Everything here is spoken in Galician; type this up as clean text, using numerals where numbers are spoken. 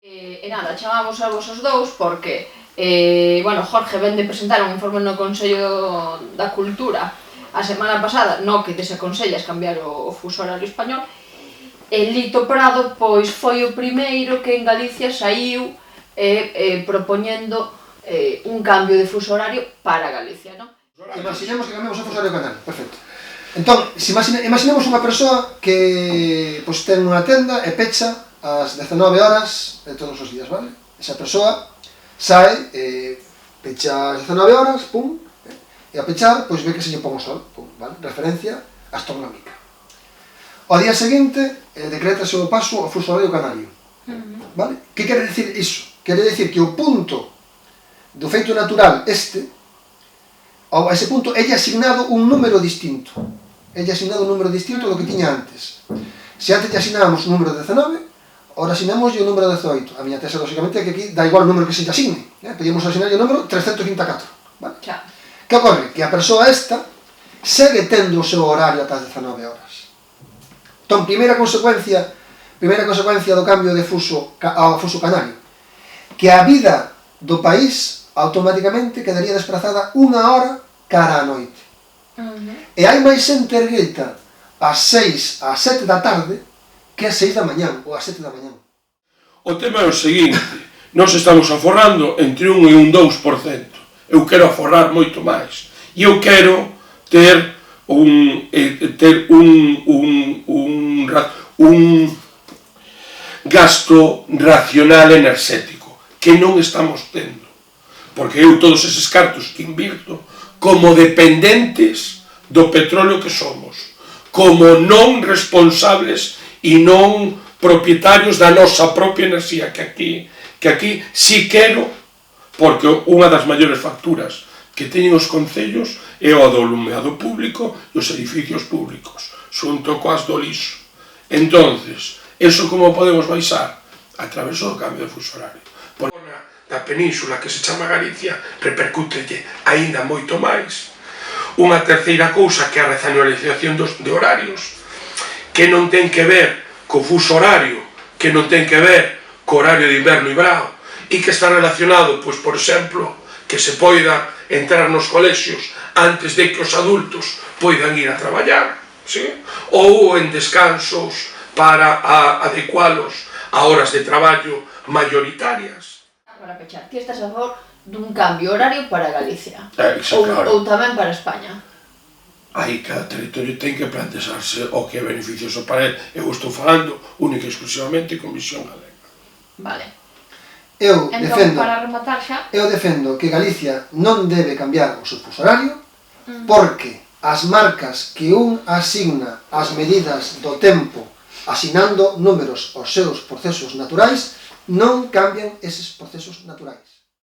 E nada, chamamos a vos os dous porque Jorge vén de presentar un informe no Consello da Cultura a semana pasada no que desaconsellas cambiar o fuso horario español, e Lito Prado pois foi o primeiro que en Galicia saiu propoñendo un cambio de fuso horario para Galicia, non? Imaginemos que cambiamos o fuso horario canario, perfecto. Entón, imaginemos unha persoa que ten unha tenda e pecha ás 19 horas de todos os días, vale? Esa persoa sae, pecha ás 19 horas, pum, e ao pechar, pois ve que se lle pon o sol, pum, vale? Referencia astronómica. Ao día seguinte, decrétase o paso ao fuso horario canario, vale? Que quere dicir iso? Quere dicir que o punto do feito natural a ese punto, é asignado un número distinto. É asignado un número distinto do que tiña antes. Se antes lle asignábamos un número 19, ora asignamos o número 18. A miña tese, lógicamente, é que aquí da igual o número que se lle asigne. Podíamos asignar o número 354. Vale? Que ocorre? Que a persoa esta segue tendo o seu horario ata as 19 horas. Entón, primeira consecuencia do cambio de fuso ao fuso canario, que a vida do país automáticamente quedaría desplazada unha hora cara á noite. E hai máis xente ergueita ás 6, ás 7 da tarde que ás 6 da mañán ou ás 7 da mañán. O tema é o seguinte: nós estamos aforrando entre un e un 2%. Eu quero aforrar moito máis. E eu quero ter un gasto racional enerxético, que non estamos tendo. Porque eu todos eses cartos que invirto como dependentes do petróleo que somos, como non responsables e non propietarios da nosa propia enerxía, que aquí si quero, porque unha das maiores facturas que teñen os concellos é o do alumeado público e os edificios públicos, xunto coas do lixo. Entonces, eso como podemos baixar? A través do cambio de fuso horario. Da península que se chama Galicia repercútelle aínda moito máis. Unha terceira cousa que é a racionalización de horarios, que non ten que ver co fuso horario, que non ten que ver co horario de inverno e verao, e que está relacionado, pois, por exemplo, que se poida entrar nos colexios antes de que os adultos poidan ir a traballar, ¿sí? Ou en descansos para adecualos a horas de traballo mayoritarias. Para pechar, ti estás a favor dun cambio horario para Galicia? Claro. Ou tamén para España? Aí cada territorio ten que plantexarse o que é beneficioso para él. Eu estou falando única e exclusivamente con visión galega. Vale. Eu defendo que Galicia non debe cambiar o seu fuso horario porque as marcas que un asigna as medidas do tempo asignando números aos seus procesos naturais non cambian eses procesos naturais.